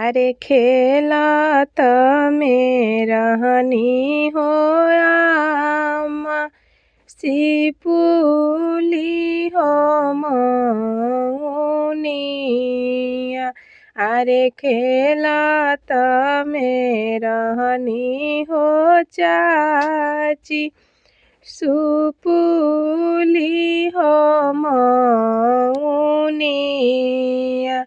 अरे खेलत में रहनी हो आमा, सिपुली हो मौनिया। अरे खेलत में रहनी हो चाची, सुपुली हो मौनिया।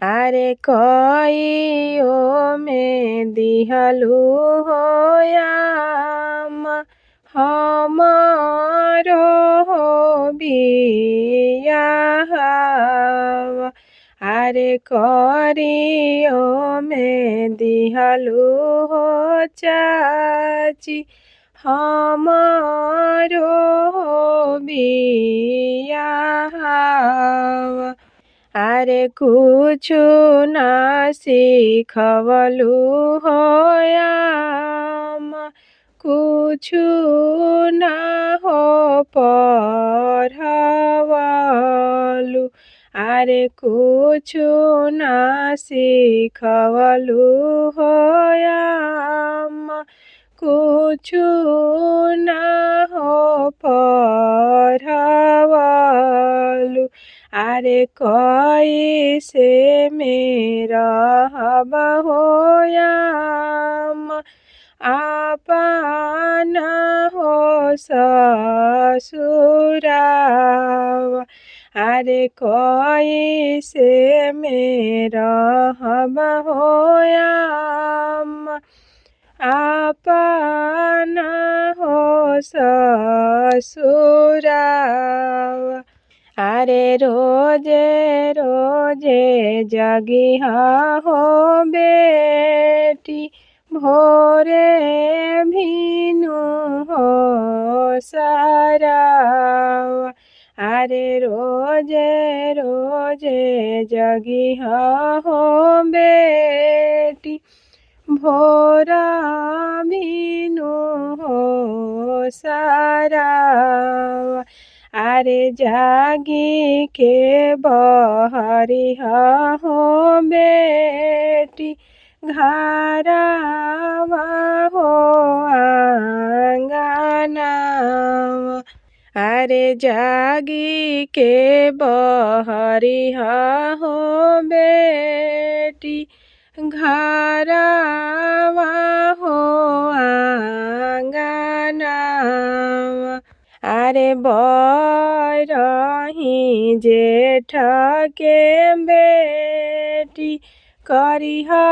अरे कइयो में दिहलु हो आमा, हमरो हो बियाहवा। अरे करियो में दिहलु हो चाची, हमरो हो बियाहवा। अरे कुछु ना सिखवलु हो आमा, कुछु ना हो पढ़वलु। अरे कुछु ना सिखवलु हो आमा, कुछु ना हो पढ़वलु। अरे कैसे मेरा हवा हो आमा, आपना हो ससुरावा। अरे कैसे मेरा हवा हो आमा, आपना हो ससुरावा। अरे रोजे रोजे जगिहा हो बेटी, भोरे भिनु हो सारावा। अरे रोजे रोजे जगिहा हो बेटी, भोरा भिनु हो सारावा। अरे जागी के बहरिहा हो बेटी, घरवा हो आंगनवा। अरे जागी के बहरिहा हो बेटी, घरवा हो आंगनवा। अरे बरही जेठ के बेटी, करिहा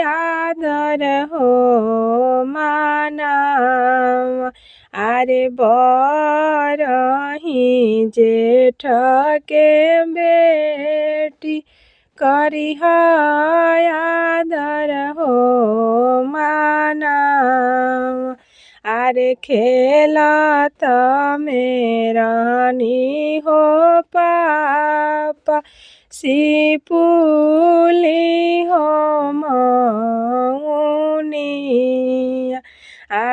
आदर हो मानवा। अरे बरही जेठ के बेटी, करिहा आदर हो मानवा। अरे खेलत में रहनी हो पापा, सिपुली हो मौनिया।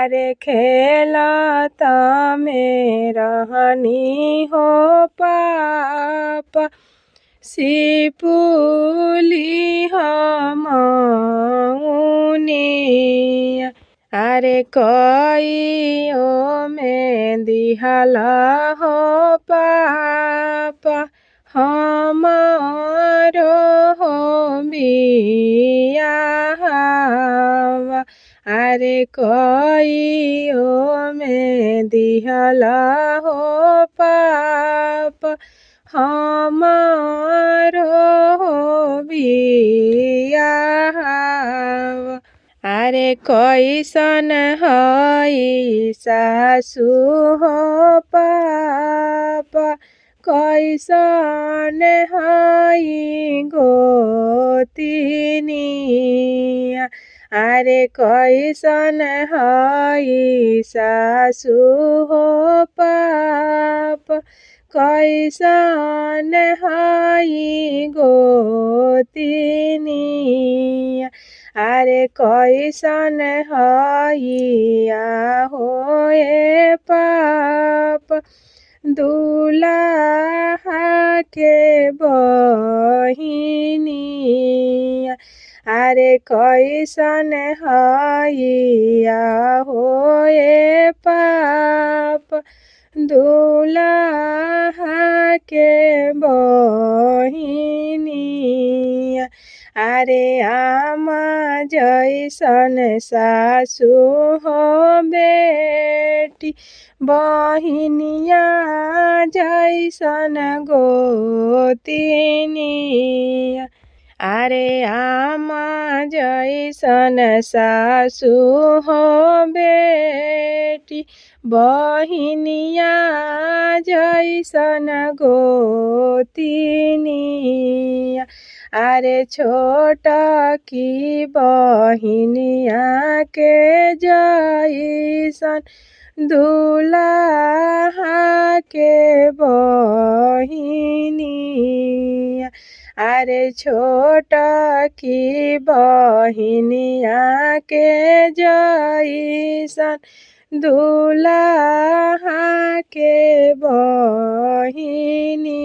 अरे खेलत में रहनी हो पापा, सिपुली हो मौनिया। अरे कइयो में दिहला हो पापा, हमरो हो बियाहवा। अरे कइयो में दिहला हो पापा, हमरो हो बियाहवा। अरे कैसन हई सासु हो पापा, कैसन हई गोतिनिया। अरे कैसन हई सासु हो पापा, कैसन हई गोतिनिया। अरे कैसन हई होए पाप, दुल्हा के बहिनिया अरे कैसन हैया होए पाप दुल्हा के बहिनिया अरे आमा जैसन सासु हो बेटी बहिनिया जैसन गोतिनिया अरे आमा जैसन सासु हो बेटी बहिनिया जैसन गोतिनिया अरे छोट की बहिनिया के जैसन दुल्हा के बहिनिया अरे छोट की बहिनिया के जैसन दुल्हा के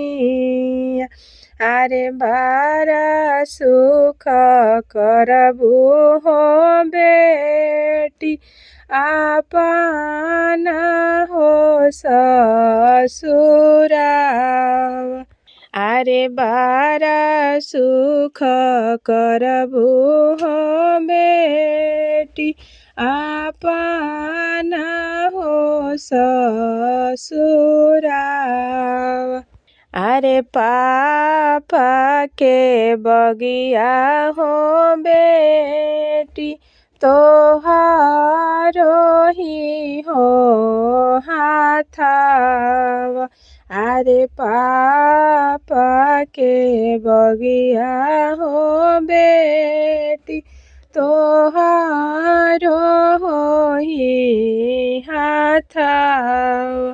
बहिनिया अरे बारा सुख करबू हो बेटी आपन हो ससुरावा अरे बारा सुख करबू हो बेटी आपन हो ससुरावा अरे पापा के बगिया हो बेटी तोहारो ही हो हाथावा अरे पापा के बगिया हो बेटी तोहारो हो ही हाथावा।